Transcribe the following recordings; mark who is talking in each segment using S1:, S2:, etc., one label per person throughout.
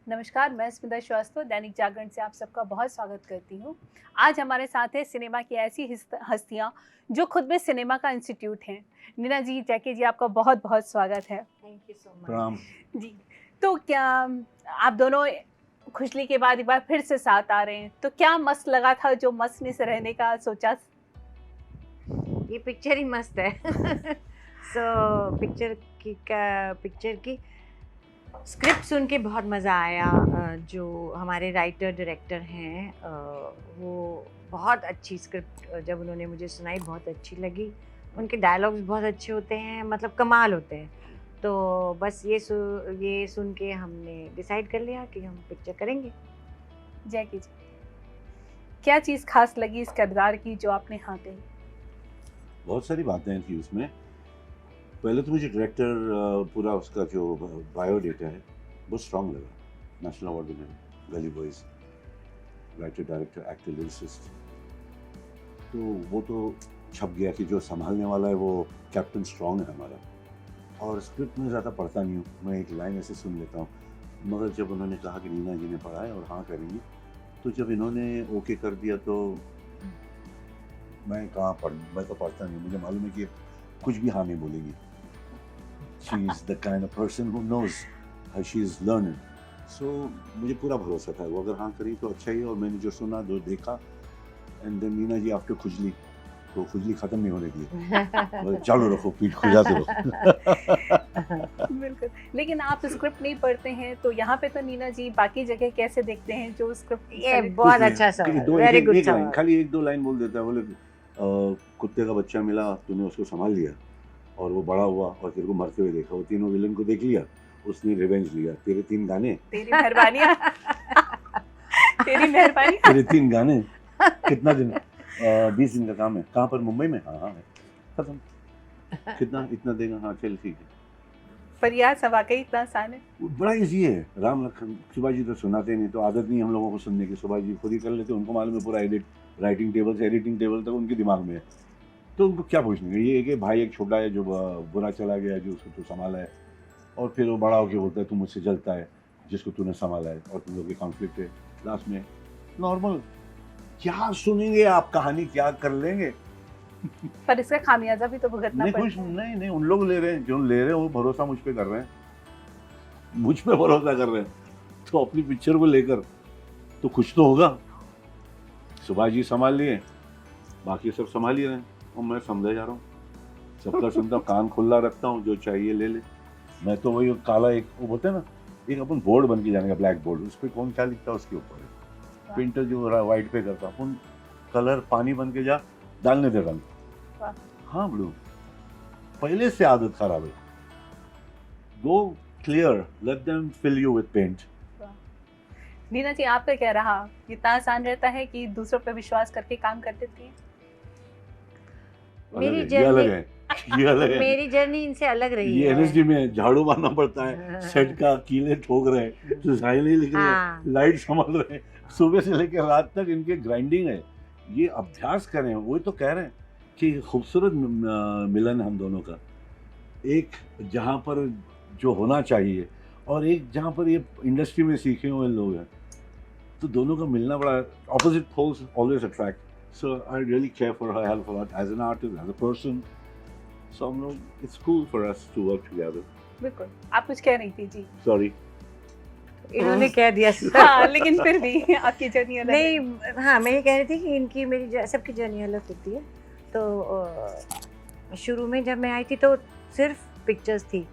S1: नमस्कार, मैं स्मिता श्रीवास्तव दैनिक जागरण से आप सबका बहुत स्वागत करती हूँ। आज हमारे साथ है सिनेमा की ऐसी हस्तियाँ जो खुद में सिनेमा का इंस्टीट्यूट हैं। नीना जी, जैकी जी, आपका बहुत-बहुत स्वागत है।
S2: Thank you so much.
S3: प्रणाम।
S1: जी, तो क्या आप दोनों खुजली के बाद एक बार फिर से साथ आ रहे हैं, तो क्या मस्त लगा था जो मस्त में से रहने का सोचा?
S2: ये पिक्चर ही मस्त है। सो पिक्चर की स्क्रिप्ट सुन के बहुत मज़ा आया। जो हमारे राइटर डायरेक्टर हैं वो बहुत अच्छी स्क्रिप्ट जब उन्होंने मुझे सुनाई बहुत अच्छी लगी। उनके डायलॉग्स बहुत अच्छे होते हैं, मतलब कमाल होते हैं। तो बस ये सुन के हमने डिसाइड कर लिया कि हम पिक्चर करेंगे।
S1: जैकी जी, क्या चीज़ खास लगी इस किरदार की जो आपने हाँ कही?
S3: बहुत सारी बातें थी उसमें। पहले तो मुझे डायरेक्टर पूरा उसका जो बायोडेटा है बहुत स्ट्रांग लगा। नेशनल अवार्ड विनर, गली boys, writer director actor lyricist. तो वो तो छप गया कि जो संभालने वाला है वो कैप्टन स्ट्रांग है हमारा। और स्क्रिप्ट में ज़्यादा पढ़ता नहीं हूँ, मैं एक लाइन ऐसे सुन लेता हूँ। मगर जब उन्होंने कहा कि नीना जी ने पढ़ा है और हाँ करेंगी, तो जब इन्होंने ओके कर दिया तो मैं तो पढ़ता नहीं। मुझे मालूम है कि कुछ भी हाँ नहीं बोलेगी। She is the kind of person who knows how she is learning. So मुझे पूरा भरोसा था वो अगर हाँ करी तो अच्छा ही है। और मैंने जो सुना, जो देखा, and then Nina ji after खुजली, तो खुजली ख़त्म नहीं होने दी। चालू रखो, पीठ खुजाते रहो।
S1: बिल्कुल, लेकिन आप स्क्रिप्ट नहीं पढ़ते हैं, तो यहाँ पे तो नीना जी बाकी जगह कैसे देखते हैं जो स्क्रिप्ट?
S2: ये बहुत अच्छा सवाल, वेरी गुड सवाल।
S3: खाली एक दो लाइन बोल देता है। बोले कुत्ते का बच्चा मिला, तूने उसको संभाल लिया और वो बड़ा हुआ और तेरे को मरते हुए देखा। वो तीनों विलन को देख लिया, उसने रिवेंज लिया। तेरे 3 गाने,
S1: तेरी मेहरबानी। तेरी मेहरबानी।
S3: तेरे 3 गाने, कितना दिन? 20 दिन का काम है। कहाँ पर? मुंबई में? हाँ है, खत्म। कितना? इतना देगा? हाँ चल ठीक है।
S1: पर यार सब वाकई इतना आसान है।
S3: बड़ा इजी है। राम लखन सुभाष जी तो सुनाते नहीं, तो आदत नहीं हम लोगों को सुनने की। सुभाष जी खुद ही कर लेते, उनको मालूम है पूरा राइटिंग टेबल से एडिटिंग टेबल तक उनके दिमाग में है। तो उनको क्या पूछने? ये एक भाई एक छोटा है जो बुरा चला गया, जो उसको तू संभाला है, और फिर वो बड़ा होकर बोलता है तू मुझसे जलता है जिसको तूने संभाला है, और तुम लोग के कॉन्फ्लिक्ट है लास्ट में। नॉर्मल। क्या सुनेंगे आप? कहानी क्या कर लेंगे?
S1: पर इसका खामियाजा भी तो भुगतना
S3: नहीं,
S1: पड़ता
S3: कुछ
S1: है।
S3: नहीं, उन लोग ले रहे हैं, जो ले रहे हैं वो भरोसा मुझ पे कर रहे हैं, मुझ पे भरोसा कर रहे हैं। तो अपनी पिक्चर को लेकर तो कुछ तो होगा। सुभाष जी संभाल लिए, बाकी सब संभाल ही रहे हैं, और मैं समझा जा रहा हूँ, सबका सुनता हूँ, कान खुला रखता हूँ, जो चाहिए ले ले। मैं तो वही काला एक वो बोलते हैं ना, एक अपन बोर्ड बन के जाने का, ब्लैक बोर्ड, उस पर कौन क्या लिखता है उसके ऊपर है। पेंटर जो व्हाइट पे करता, अपन कलर पानी बन के जा, डालने दे रंग। हाँ ब्लू, पहले से आदत खराब है। Go clear, let them fill you with paint.
S1: Neena ji, आप पे क्या रहा? इतना आसान रहता है कि दूसरों पे विश्वास करके काम कर देती है?
S2: मेरी
S3: ये अलग है, ये अलग है।
S2: मेरी जर्नी इनसे अलग रही
S3: ये
S2: है।
S3: एनएसडी में झाड़ू मारना पड़ता है, सेट का कीले ठोक रहे हैं, तो साइल नहीं लिख रहे
S2: हाँ।
S3: हैं, लाइट संभाल रहे हैं, सुबह से लेकर रात तक इनके ग्राइंडिंग है। ये अभ्यास करें, वही तो कह रहे हैं कि खूबसूरत मिलन हम दोनों का। एक जहाँ पर जो होना चाहिए, और एक जहाँ पर ये इंडस्ट्री में सीखे हुए लोग हैं, तो दोनों का मिलना बड़ा, opposite poles always attract. So I really care for her, help for as an artist, as a person. So हम लोग, it's cool for us to work together.
S1: बिल्कुल। आप कुछ कह रही थी जी?
S3: सॉरी,
S2: इन्होंने कह दिया।
S1: हाँ, लेकिन फिर भी आपकी जर्नी अलग है।
S2: नहीं, हाँ, मैं ये कह रही थी कि इनकी मेरी सबकी जर्नी अलग होती है। तो शुरू में जब मैं आई थी तो सिर्फ पिक्चर्स थी,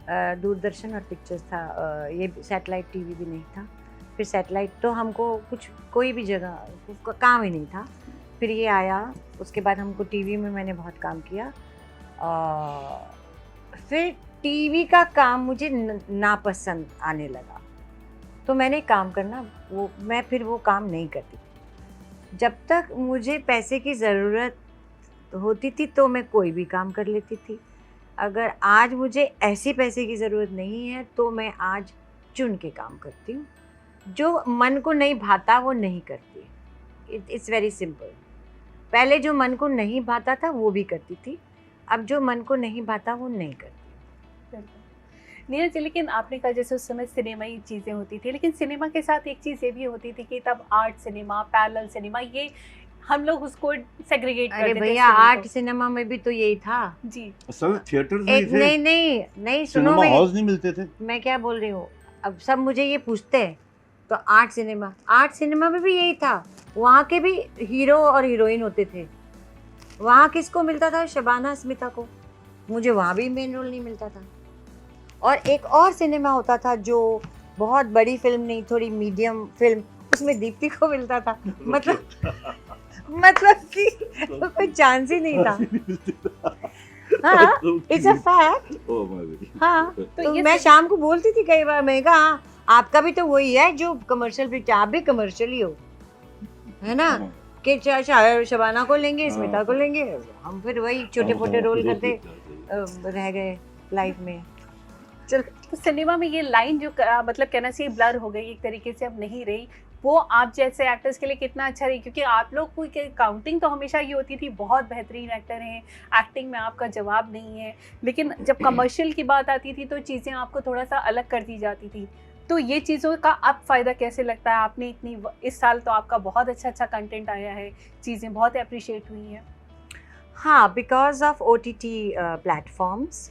S2: दूरदर्शन और पिक्चर्स था। ये सैटेलाइट टीवी भी नहीं था। फिर सैटेलाइट तो हमको कोई भी जगह उसका काम ही नहीं था। फिर ये आया, उसके बाद हमको टीवी में मैंने बहुत काम किया। फिर टीवी का काम मुझे नापसंद आने लगा, तो मैंने काम करना मैं फिर वो काम नहीं करती। जब तक मुझे पैसे की ज़रूरत होती थी तो मैं कोई भी काम कर लेती थी। अगर आज मुझे ऐसी पैसे की ज़रूरत नहीं है तो मैं आज चुन के काम करती हूँ। जो मन को नहीं भाता वो नहीं करती। It's very simple. पहले जो मन को नहीं भाता था वो भी करती थी, अब जो मन को नहीं भाता वो नहीं करती।
S1: नीरज जी, लेकिन आपने कहा जैसे उस समय सिनेमाई चीज़ें होती थी, लेकिन सिनेमा के साथ एक चीज़ ये भी होती थी कि तब आर्ट सिनेमा, पैरेलल सिनेमा, ये हम लोग उसको सेग्रीगेट
S2: अरे
S1: करते थे
S2: भैया,
S1: सिनेमा
S2: आर्ट
S1: को।
S2: सिनेमा में भी तो यही था।
S1: जी,
S3: असल थिएटर्स नहीं
S2: एक
S3: थे,
S2: नहीं नहीं नहीं, सुनो,
S3: सिनेमा हॉल्स नहीं मिलते थे।
S2: मैं क्या बोल रही हूँ। अब सब मुझे ये पूछते हैं तो आर्ट सिनेमा में भी यही था। वहाँ के भी हीरो और हीरोइन होते थे। वहाँ किसको मिलता था? शबाना स्मिता को। मुझे वहाँ भी मेन रोल नहीं मिलता था। और एक और सिनेमा होता था जो बहुत बड़ी फिल्म नहीं, थोड़ी मीडियम फिल्म, उसमें दीप्ति को मिलता था। मतलब कि कोई चांस ही नहीं था। हाँ, it's a fact.
S3: Oh my God.
S2: हाँ,
S1: तो
S2: तो
S1: ये
S2: मैं शाम को बोलती थी कई बार, मैं कहा हाँ, आपका भी तो वही है जो कमर्शियल पिक्चर, आप भी कमर्शियल ही हो, है ना? कि शबाना को लेंगे, स्मिता को लेंगे, हम फिर वही छोटे मोटे रोल करते रह गए लाइफ में। चल,
S1: तो सिनेमा में ये लाइन जो मतलब कहना चाहिए ब्लर हो गई एक तरीके से, अब नहीं रही। वो आप जैसे एक्टर्स के लिए कितना अच्छा रही, क्योंकि आप लोग को काउंटिंग तो हमेशा ये होती थी, बहुत बेहतरीन एक्टर हैं, एक्टिंग में आपका जवाब नहीं है, लेकिन जब कमर्शियल की बात आती थी तो चीज़ें आपको थोड़ा सा अलग कर दी जाती थी। तो ये चीज़ों का अब फ़ायदा कैसे लगता है? आपने इतनी इस साल तो आपका बहुत अच्छा कंटेंट आया है, चीज़ें बहुत अप्रिशिएट हुई हैं।
S2: हाँ, बिकॉज ऑफ OTT प्लेटफॉर्म्स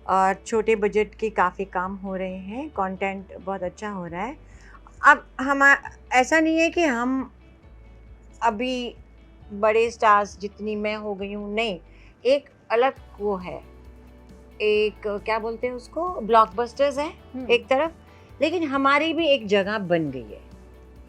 S2: और छोटे बजट के काफ़ी काम हो रहे हैं, कंटेंट बहुत अच्छा हो रहा है। अब हम ऐसा नहीं है कि हम अभी बड़े स्टार्स जितनी मैं हो गई हूँ, नहीं, एक अलग वो है, एक क्या बोलते हैं उसको, ब्लॉकबस्टर्स है एक तरफ, लेकिन हमारी भी एक जगह बन गई है।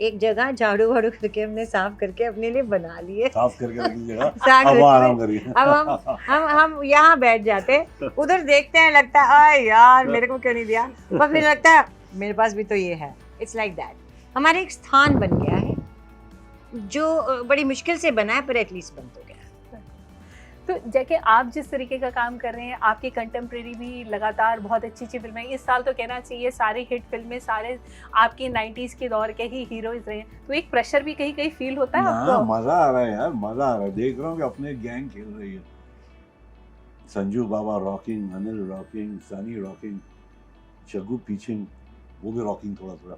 S2: एक जगह झाड़ू वाड़ू करके हमने साफ करके अपने लिए बना ली है।
S3: साफ करके रख दीजिएगा,
S2: साफ
S3: अब
S2: करके-
S3: आराम करिए।
S2: अब हम यहाँ बैठ जाते हैं, उधर देखते हैं, लगता है आय यार मेरे को क्यों नहीं दिया, पर फिर लगता है मेरे पास भी तो ये है। It's like that. हमारे एक स्थान बन गया है जो बड़ी मुश्किल से बना है, पर एटलीस्ट बन तो गया।
S1: तो जैसे आप जिस तरीके का काम कर रहे हैं, आपकी कंटेम्प्रेरी भी लगातार बहुत अच्छी अच्छी फिल्में, इस साल तो कहना चाहिए सारी हिट फिल्में, सारे आपके 90s के दौर के ही हीरोज रहे हैं, तो एक प्रेशर भी कहीं कहीं फील होता है
S3: ना,
S1: आपको?
S3: मजा आ रहा है यार, मजा आ रहा है। देख रहा हूँ कि अपने गैंग खेल रही है। Sanju Baba rocking, Anil rocking, Sunny rocking, Chaggu पीछिंग, वो भी रॉकिंग थोड़ा थोड़ा।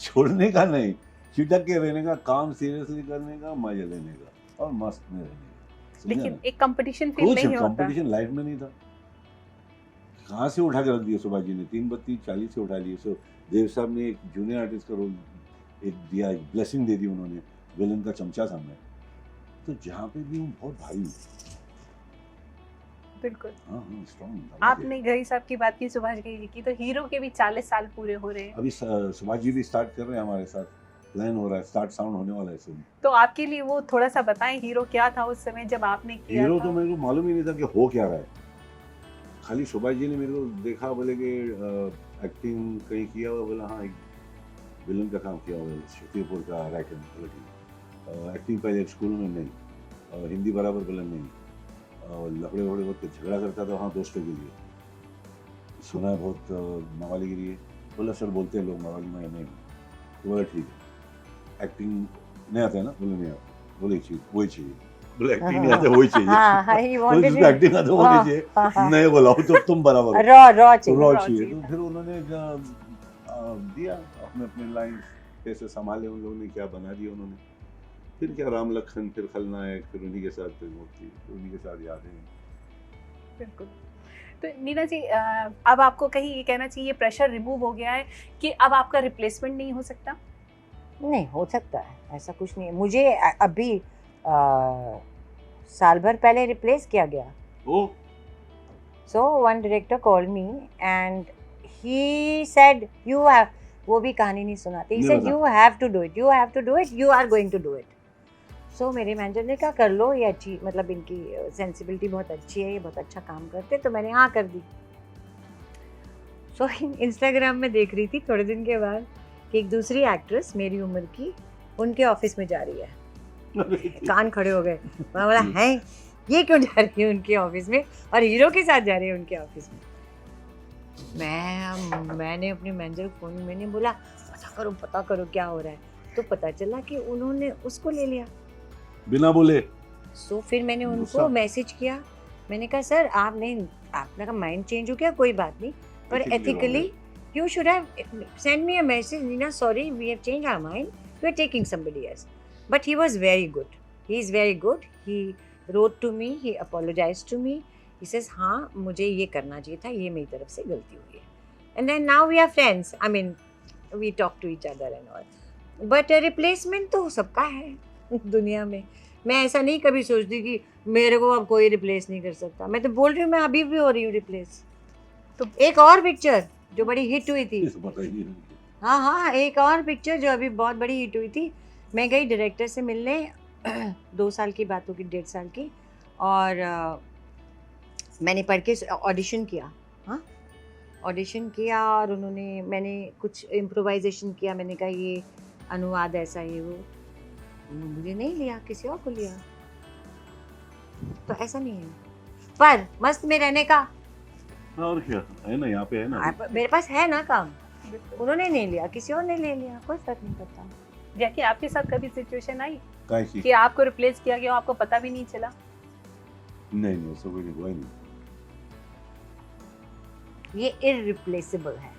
S3: छोड़ने का नहीं, चिटक के रहने का, काम सीरियसली करने का, मजे लेने का और मस्त में रहने का।
S1: लेकिन एक कंपटीशन फील
S3: कुछ
S1: नहीं होता?
S3: कंपटीशन लाइफ में नहीं था। कहाँ से उठा के रख दिया सुभाष जी ने, 332-40 से उठा लिए। सो देव साहब ने एक जूनियर आर्टिस्ट का रोल एक दिया, एक ब्लेसिंग दे दी उन्होंने, विलन का चमचा सामने। तो जहाँ पे भी हूँ बहुत भारी हूँ।
S1: बिल्कुल।
S3: हाँ हाँ, स्ट्रॉन्ग।
S1: आपने घई साहब की बात की, सुभाष घई जी की, तो हीरो के भी 40 साल पूरे हो रहे हैं।
S3: अभी सुभाष जी भी स्टार्ट कर रहे हैं हमारे साथ, प्लान हो रहा है, स्टार्ट साउंड होने वाला है इसमें।
S1: तो आपके लिए वो थोड़ा सा बताएं, हीरो क्या था उस समय जब आपने किया
S3: हीरो
S1: था?
S3: तो मेरे को मालूम ही नहीं था कि हो क्या रहा है। खाली सुभाष जी ने मेरे को देखा, बोले कि एक्टिंग कहीं किया हुआ, बोला हाँ एक विलन का काम किया हुआ है, शक्तिपुर का राइटर। बोला ठीक। एक्टिंग पहले स्कूल में नहीं, और हिंदी बराबर बोला नहीं, और लफड़े वफड़े बहुत झगड़ा करता था वहाँ दोस्तों के लिए, सुना है बहुत मवालीगिरी है। बोला सर बोलते हैं लोग मवाली में नहीं। तो बोला ठीक है, एक्टिंग नहीं आता है ना? बोले नहीं आता। बोले एक चीज वही चाहिए। बोले एक्टिंग नहीं आता वही चाहिए।
S2: हाँ हाँ, he
S3: बोले
S2: wanted
S3: जिसको एक्टिंग आता है वो नहीं चाहिए। नहीं बोला तो तुम बराबर हो,
S2: रॉ चाहिए।
S3: रॉ
S1: raw
S3: चाहिए।
S1: चाहिए।
S3: तो फिर उन्होंने दिया अपने अपने लाइन, कैसे संभाले उन लोगों ने, क्या बना दिया उन्होंने। फिर क्या राम लखन, फिर खलनायक, फिर उन्हीं के साथ फिर मूर्ति, फिर उन्हीं के साथ यादें।
S1: बिल्कुल। तो नीना जी, अब आपको कहीं ये कहना चाहिए प्रेशर रिमूव हो गया है कि अब आपका रिप्लेसमेंट नहीं हो सकता?
S2: नहीं हो सकता है, ऐसा कुछ नहीं है। मुझे अभी साल भर पहले रिप्लेस किया गया।
S3: Oh
S2: so one director called me and he said you have, वो भी कहानी नहीं सुनाते, ही
S3: नहीं
S2: सेड
S3: बता।
S2: You have to do it, you have to do it, you are going to do it. So मेरे मैनेजर ने कहा कर लो, ये अच्छी, मतलब इनकी सेंसिबिलिटी बहुत अच्छी है, ये बहुत अच्छा काम करते, तो मैंने हाँ कर दी। सो इंस्टाग्राम में देख रही थी थोड़े दिन के बाद कि एक दूसरी एक्ट्रेस मेरी उम्र की उनके ऑफिस में जा रही है। कान खड़े हो गए। मैं बोला है ये क्यों जा रही है उनके ऑफिस में, और हीरो के साथ जा रही है उनके ऑफिस में। मैंने अपने मैनेजर को फोन, मैंने बोला पता करो क्या हो रहा है। तो पता चला कि उन्होंने उसको ले लिया
S3: बिना बोले।
S2: सो फिर मैंने
S3: गुस्सा।
S2: उनको मैसेज किया, मैंने कहा सर आप नहीं, आपका माइंड चेंज हो गया, कोई बात नहीं, But ethically, you should have sent me a message, Nina, sorry, we have changed our mind. We are taking somebody else. But he was very good. He is very good. He wrote to me. He apologized to me. He says, हाँ मुझे ये करना चाहिए था, ये मेरी तरफ से गलती हुई है. And then now we are friends. I mean, we talk to each other and all. But replacement तो सबका है दुनिया में. मैं ऐसा नहीं कभी सोचती कि मेरे को अब कोई रिप्लेस नहीं कर सकता. मैं तो बोल रही हूँ, मैं अभी भी हो रही हूँ रिप्लेस. तो एक और पिक्चर जो बड़ी हिट हुई थी, हाँ हाँ, एक और पिक्चर जो अभी बहुत बड़ी हिट हुई थी, मैं गई डायरेक्टर से मिलने 2 साल की बात होगी, 1.5 साल की, और मैंने पढ़ के ऑडिशन किया. हाँ, ऑडिशन किया और मैंने कुछ इम्प्रोवाइजेशन किया. मैंने कहा ये अनुवाद ऐसा है, वो मुझे नहीं लिया, किसी और को लिया. तो ऐसा नहीं है, पर मस्त में रहने का.
S3: और क्या है ना, यहाँ पे है ना,
S2: मेरे पास है ना काम. उन्होंने नहीं लिया, किसी और ने ले लिया, कोई फर्क नहीं पड़ता.
S1: जैकी आपके साथ कभी सिचुएशन आई
S3: कैसी?
S1: कि आपको रिप्लेस किया गया, आपको पता भी नहीं चला?
S3: नहीं, ऐसा कोई नहीं हुआ ही नहीं.
S2: ये इररिप्लेसेबल है.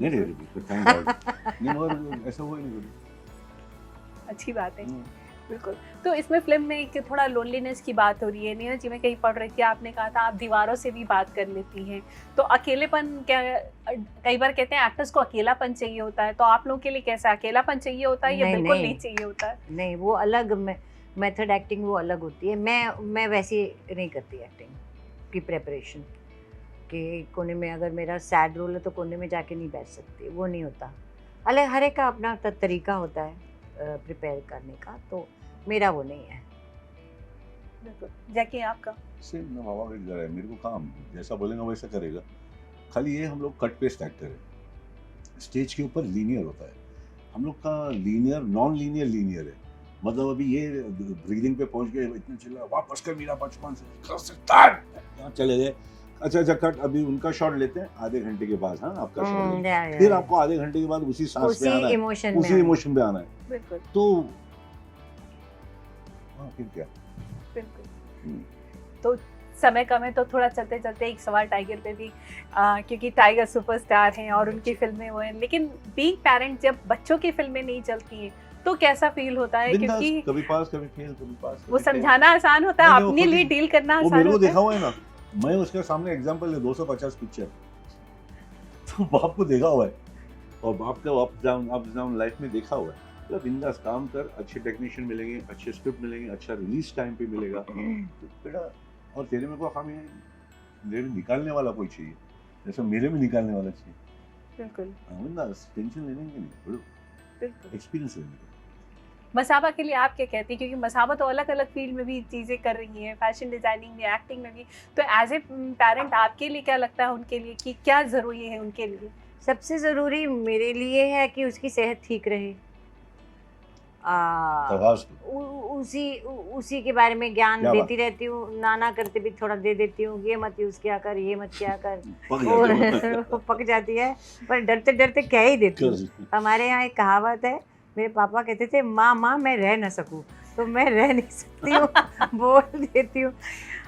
S3: नहीं, थैंक गॉड. नहीं, और ऐसा हुआ ही नहीं.
S1: अच्छी बात है. बिल्कुल. तो इसमें फिल्म में एक थोड़ा लोनलीनेस की बात हो रही है. नीना जी, मैं कहीं पढ़ रही थी, आपने कहा था आप दीवारों से भी बात कर लेती हैं. तो अकेलेपन, क्या कई बार कहते हैं एक्टर्स को अकेलापन चाहिए होता है, तो आप लोगों के लिए कैसा अकेलापन चाहिए होता है या बिल्कुल नहीं चाहिए होता है?
S2: नहीं, वो अलग मेथड एक्टिंग वो अलग होती है. मैं वैसी नहीं करती एक्टिंग की प्रेपरेशन कि कोने में अगर मेरा सैड रोल है तो कोने में जाके नहीं बैठ सकती, वो नहीं होता. अलग हर एक का अपना तरीका होता है प्रिपेयर करने का, तो मेरा वो नहीं है.
S1: बिल्कुल. जैकी आपका?
S3: सेम ना, बाबा का घर है, मेरे को काम जैसा बोलेगा वैसा करेगा. खाली ये हम लोग कट पेस्ट एक्टर है. स्टेज के ऊपर लीनियर होता है, हम लोग का लीनियर नॉन लीनियर है. मतलब अभी ये ब्रीदिंग पे पहुंच गए, इतने चिल्ला वापस कर मेरा बचपन से यहाँ चले गए. अच्छा कट. अभी उनका शॉट लेते हैं आधे घंटे के बाद. हाँ, आपका शॉट, फिर आपको आधे घंटे के बाद उसी सांस पे आना है, उसी इमोशन पे आना है.
S1: बिल्कुल.
S3: तो हाँ, फिर क्या.
S1: बिल्कुल. तो समय कम है तो थोड़ा चलते चलते एक सवाल टाइगर पे भी, क्योंकि टाइगर सुपरस्टार हैं और उनकी फिल्में वो हैं, लेकिन बीइंग पेरेंट जब बच्चों की फिल्में नहीं चलती हैं तो कैसा फील होता है? क्योंकि
S3: कभी पास कभी फेल, कभी पास.
S1: वो समझाना आसान होता है, अपने लिए डील करना आसान होता है.
S3: मेरे को देखा हुआ है ना, मैं उसके सामने एग्जांपल है 250 पिक्चर, तो बाप को देखा हुआ है और बाप का अप डाउन लाइफ में देखा हुआ है. तो बिंदास काम कर, अच्छे टेक्नीशियन मिलेंगे, अच्छे स्क्रिप्ट मिलेंगे, अच्छा रिलीज टाइम पे मिलेगा. तो बेटा, और तेरे में को खामी है, मेरे में निकालने वाला कोई चाहिए, जैसे मेरे में निकालने वाला चाहिए.
S1: बिल्कुल.
S3: बिंदास, टेंशन लेने की नहीं,
S1: बिल्कुल.
S3: एक्सपीरियंस लेने का.
S1: मसाबा के लिए आप क्या कहती हैं? क्योंकि मसाबा तो अलग अलग फील्ड में भी चीज़ें कर रही हैं, फैशन डिज़ाइनिंग में, एक्टिंग में भी. तो एज ए पेरेंट आपके लिए क्या लगता है उनके लिए कि क्या ज़रूरी है उनके लिए?
S2: सबसे ज़रूरी मेरे लिए है कि उसकी सेहत ठीक रहे. उसी के बारे में ज्ञान देती रहती हूँ. नाना करते भी थोड़ा दे देती हूँ, ये मत यूज़ किया कर, ये मत किया कर. वो पक जाती है, पर डरते डरते कह ही देती हूँ. हमारे यहाँ एक कहावत है, मेरे पापा कहते थे, माँ मैं रह ना सकूँ, तो मैं रह नहीं सकती हूँ. बोल देती हूँ,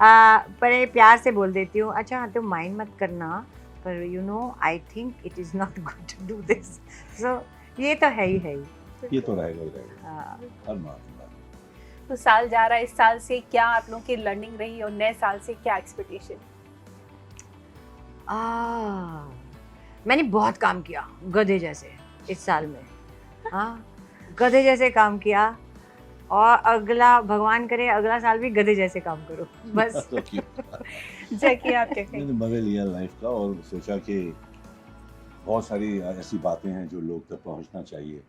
S2: पर प्यार से बोल देती हूँ. अच्छा हाँ, तुम माइंड मत करना, पर you know I think it is not good to do this. So ये तो है ही.
S3: ये तो रहेगा. हर माँ.
S1: तो साल जा रहा है, इस साल से क्या आप लोगों की लर्निंग रही और नए साल से क्या एक्सपेक्टेशन?
S2: मैंने बहुत काम किया गधे जैसे इस साल में. हाँ, गधे जैसे काम किया, और अगला भगवान करे अगला साल भी गधे जैसे काम करो बस.
S1: जैकी आप क्या कहेंगे?
S3: मैंने मज़े लिया लाइफ का और सोचा कि बहुत सारी ऐसी बातें हैं जो लोग तक पहुंचना चाहिए,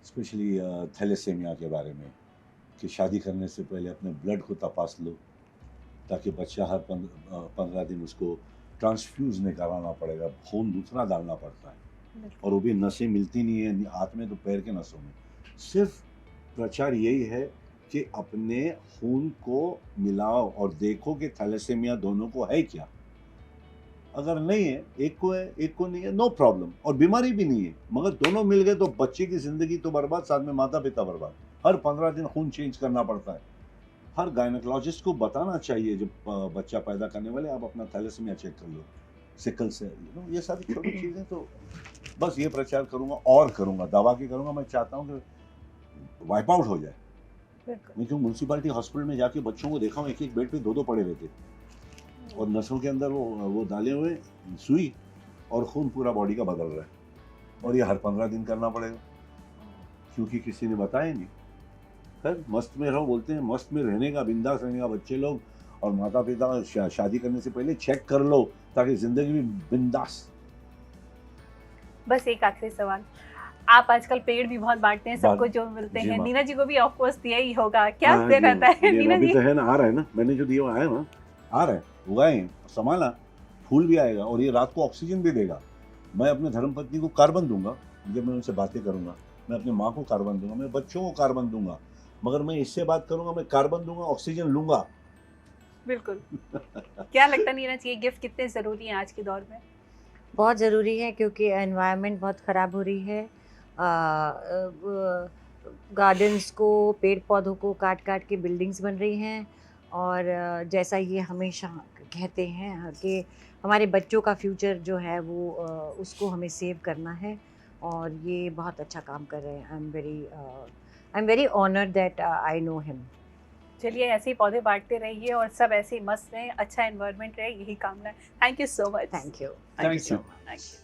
S3: स्पेशली थैलेसेमिया के बारे में, कि शादी करने से पहले अपने ब्लड को तपास लो, ताकि बच्चा हर 15 दिन उसको ट्रांसफ्यूज नहीं कराना पड़ेगा, खून दूसरा डालना पड़ता है, और वो भी नसें मिलती नहीं है हाथ में तो पैर के नसों में. सिर्फ प्रचार यही है कि अपने खून को मिलाओ और देखो कि थैलेसेमिया दोनों को है क्या. अगर नहीं है, एक को है एक को नहीं है, नो प्रॉब्लम, और बीमारी भी नहीं है, मगर दोनों मिल गए तो बच्चे की ज़िंदगी तो बर्बाद, साथ में माता पिता बर्बाद. हर 15 दिन खून चेंज करना पड़ता है. हर गायनेकोलॉजिस्ट को बताना चाहिए जब बच्चा पैदा करने वाले, आप अपना थैलेसेमिया चेक कर लो. सिकल से ये सारी छोटी चीज़ें तो बस ये प्रचार करूँगा और करूँगा, दवा की करूँगा। मैं चाहता हूँ कि वाइप आउट हो जाए।
S1: बिल्कुल।
S3: मैं क्यों म्यूनसिपालिटी हॉस्पिटल में जाके बच्चों को देखा हूँ, एक एक बेड पे दो दो पड़े रहते और नसों के अंदर वो डाले हुए सुई और खून पूरा बॉडी का बदल रहा है, और ये हर 15 दिन करना पड़ेगा क्योंकि किसी ने बताया नहीं। खैर मस्त में रहो, बोलते हैं मस्त में रहने का, बिंदास रहने का। बच्चे लोग और माता पिता शादी करने से पहले चेक कर लो ताकि जिंदगी भी बिंदास।
S1: बस एक आखिरी सवाल, आप आजकल पेड़ भी बहुत बांटते हैं, सबको जो मिलते
S3: जी
S1: हैं,
S3: माँ।
S1: नीना जी को भी ऑफ कोर्स दिया ही होगा, क्या
S3: हाँ,
S1: दे रहता है
S3: ये
S1: नीना
S3: अभी
S1: जी?
S3: तो है ना, आ रहा है ना, मैंने जो दिया वो आया ना, आ रहा है, उगाए हैं, संभाला, फूल भी आएगा और ये रात को ऑक्सीजन भी देगा। मैं अपने धर्मपत्नी को कार्बन दूंगा जब मैं उनसे बातें करूंगा, मैं अपनी माँ को कार्बन दूंगा, मैं बच्चों को कार्बन दूंगा, मगर मैं इससे बात करूंगा, मैं कार्बन दूंगा, ऑक्सीजन लूंगा।
S1: बिल्कुल। क्या लगता है नीना जी, ये गिफ्ट कितने ज़रूरी हैं आज के दौर में?
S2: बहुत ज़रूरी है क्योंकि एनवायरनमेंट बहुत ख़राब हो रही है। गार्डन्स को, पेड़ पौधों को काट काट के बिल्डिंग्स बन रही हैं, और जैसा ये हमेशा कहते हैं कि हमारे बच्चों का फ्यूचर जो है वो उसको हमें सेव करना है, और ये बहुत अच्छा काम कर रहे हैं। I am very honoured that I know him.
S1: चलिए ऐसे ही पौधे बांटते रहिए और सब ऐसे ही मस्त रहें, अच्छा एनवायरनमेंट रहे, यही कामना है। Thank you so much.
S2: Thank you
S3: Thank you.
S1: Thank you.